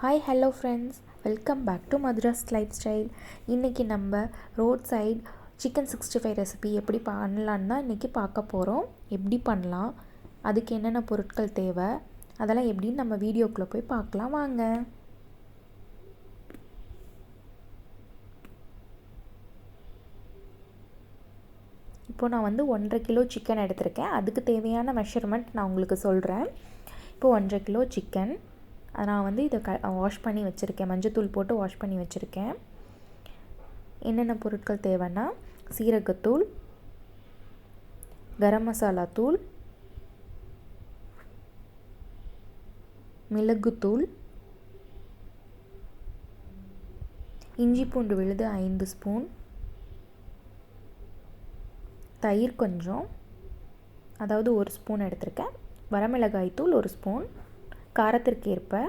Hi hello friends, welcome back to madras lifestyle. இன்றைக்கி நம்ம road side chicken 65 recipe எப்படி பண்ணலான்னு தான் இன்றைக்கி பார்க்க போகிறோம். எப்படி பண்ணலாம், அதுக்கு என்னென்ன பொருட்கள் தேவை, அதெல்லாம் எப்படின்னு நம்ம வீடியோக்குள்ளே போய் பார்க்கலாம் வாங்க. இப்போது நான் 1.5 கிலோ சிக்கன் எடுத்திருக்கேன். அதுக்கு தேவையான மெஷர்மெண்ட் நான் உங்களுக்கு சொல்கிறேன். இப்போது 1.5 கிலோ சிக்கன் நான் இதை வாஷ் பண்ணி வச்சுருக்கேன். மஞ்சத்தூள் போட்டு வாஷ் பண்ணி வச்சுருக்கேன். என்னென்ன பொருட்கள் தேவைன்னா, சீரகத்தூள், கரம் மசாலா தூள், மிளகுத்தூள், இஞ்சி பூண்டு விழுது 5 ஸ்பூன், தயிர் கொஞ்சம், அதாவது 1 ஸ்பூன் எடுத்திருக்கேன், வரமிளகாய் தூள் 1 ஸ்பூன், காரத்திற்கு ஏற்ப,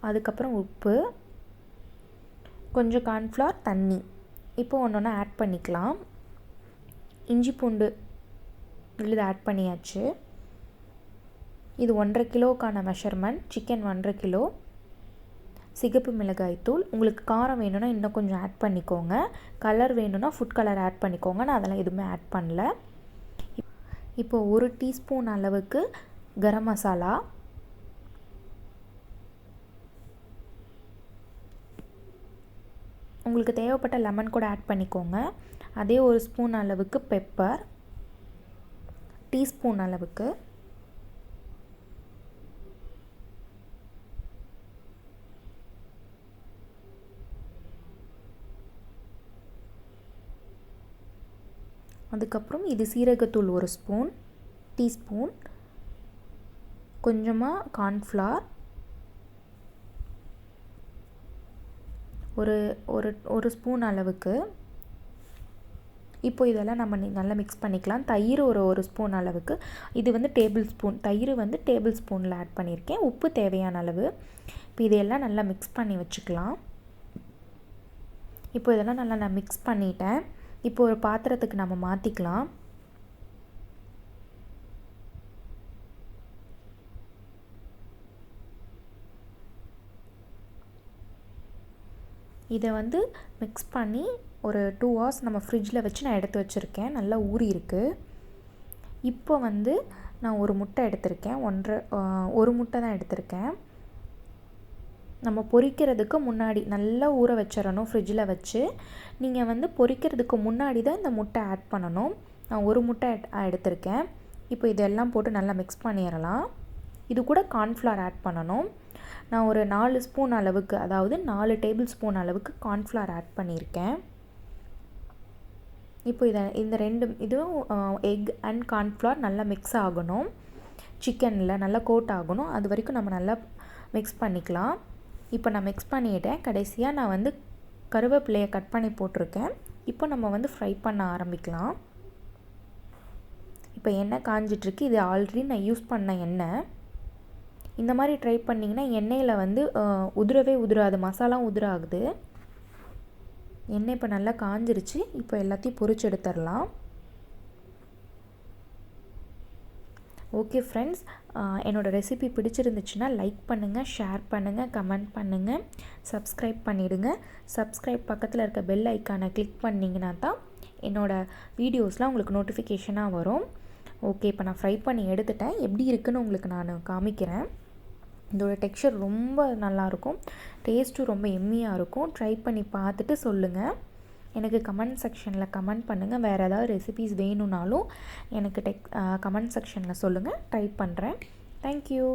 அதுக்கப்புறம் உப்பு, கொஞ்சம் கார்ன்ஃப்ளவர், தண்ணி. இப்போ ஒன்று ஆட் பண்ணிக்கலாம். இஞ்சி பூண்டு விழுது ஆட் பண்ணியாச்சு. இது 1.5 கிலோக்கான மெஷர்மெண்ட். Chicken 1.5 kilo. சிகப்பு மிளகாய் தூள், உங்களுக்கு காரம் வேணும்னா இன்னும் கொஞ்சம் ஆட் பண்ணிக்கோங்க. கலர் வேணும்னா ஃபுட் கலர் ஆட் பண்ணிக்கோங்க. நான் அதெல்லாம் எதுவுமே ஆட் பண்ணல. இப்போ 1 டீஸ்பூன் அளவுக்கு கரம் மசாலா, உங்களுக்கு தேவைப்பட்ட லெமன் கூட ஆட் பண்ணிக்கோங்க. அதே 1 ஸ்பூன் அளவுக்கு பெப்பர், டீஸ்பூன் அளவுக்கு, அதுக்கப்புறம் இது சீரகத்தூள் 1 ஸ்பூன், டீஸ்பூன், கொஞ்சமாக கார்ன்ஃப்ளவர், ஒரு ஸ்பூன் அளவுக்கு. இப்போ இதெல்லாம் நம்ம நல்லா மிக்ஸ் பண்ணிக்கலாம். தயிர் ஒரு ஸ்பூன் அளவுக்கு. இது டேபிள் ஸ்பூன். தயிர் டேபிள் ஸ்பூனில் ஆட் பண்ணியிருக்கேன். உப்பு தேவையான அளவு. இப்போ இதையெல்லாம் நல்லா மிக்ஸ் பண்ணி வச்சுக்கலாம். இப்போ இதெல்லாம் நல்லா நான் மிக்ஸ் பண்ணிட்டேன். இப்போ ஒரு பாத்திரத்துக்கு நம்ம மாற்றிக்கலாம். இதை மிக்ஸ் பண்ணி ஒரு 2 hours நம்ம ஃப்ரிட்ஜில் வச்சு நான் எடுத்து வச்சுருக்கேன். நல்லா ஊறி இருக்குது. இப்போ நான் ஒரு முட்டை எடுத்திருக்கேன். ஒரு முட்டை தான் எடுத்திருக்கேன். நம்ம பொரிக்கிறதுக்கு முன்னாடி நல்லா ஊற வச்சிடணும் ஃப்ரிட்ஜில் வச்சு. நீங்கள் பொரிக்கிறதுக்கு முன்னாடி தான் இந்த முட்டை ஆட் பண்ணணும். நான் ஒரு முட்டை எடுத்திருக்கேன். இப்போ இதெல்லாம் போட்டு நல்லா மிக்ஸ் பண்ணிடலாம். இது கூட கார்ன்ஃப்ளவர் ஆட் பண்ணணும். நான் ஒரு 4 ஸ்பூன் அளவுக்கு, அதாவது 4 டேபிள் ஸ்பூன் அளவுக்கு கார்ன்ஃப்ளவர் ஆட் பண்ணியிருக்கேன். இப்போ இந்த இதுவும் எக் அண்ட் கார்ன்ஃப்ளவர் நல்லா மிக்ஸ் ஆகணும். சிக்கனில் நல்லா கோட் ஆகணும். அது வரைக்கும் நம்ம நல்லா மிக்ஸ் பண்ணிக்கலாம். இப்போ நான் மிக்ஸ் பண்ணிட்டேன். கடைசியாக நான் கருவேப்பிலையை கட் பண்ணி போட்டிருக்கேன். இப்போ நம்ம ஃப்ரை பண்ண ஆரம்பிக்கலாம். இப்போ எண்ணெய் காஞ்சிட்ருக்கு. இது ஆல்ரெடி நான் யூஸ் பண்ண எண்ணெய். இந்த மாதிரி ட்ரை பண்ணிங்கன்னா எண்ணெயில் உதிரவே உதிராது, மசாலா உதிராகுது. எண்ணெய் இப்போ நல்லா காஞ்சிருச்சு. இப்போ எல்லாத்தையும் பொரிச்சு எடுத்துடலாம். ஓகே ஃப்ரெண்ட்ஸ், என்னோடய ரெசிபி பிடிச்சிருந்துச்சுன்னா லைக் பண்ணுங்கள், ஷேர் பண்ணுங்கள், கமெண்ட் பண்ணுங்கள், சப்ஸ்கிரைப் பண்ணிவிடுங்க. சப்ஸ்கிரைப் பக்கத்தில் இருக்க பெல் ஐக்கானை கிளிக் பண்ணிங்கன்னா தான் என்னோடய வீடியோஸ்லாம் உங்களுக்கு நோட்டிஃபிகேஷனாக வரும். ஓகே, இப்போ நான் ஃப்ரை பண்ணி எடுத்துட்டேன். எப்படி இருக்குன்னு உங்களுக்கு நான் காமிக்கிறேன். இதோட டெக்ஸ்சர் ரொம்ப நல்லாயிருக்கும். டேஸ்ட்டும் ரொம்ப எம்மியாக இருக்கும். ட்ரை பண்ணி பார்த்துட்டு சொல்லுங்கள். எனக்கு கமெண்ட் செக்ஷனில் கமெண்ட் பண்ணுங்கள். வேறு ஏதாவது ரெசிபீஸ் வேணும்னாலும் எனக்கு கமெண்ட் செக்ஷனில் சொல்லுங்கள். ட்ரை பண்ணுறேன். தேங்க்யூ.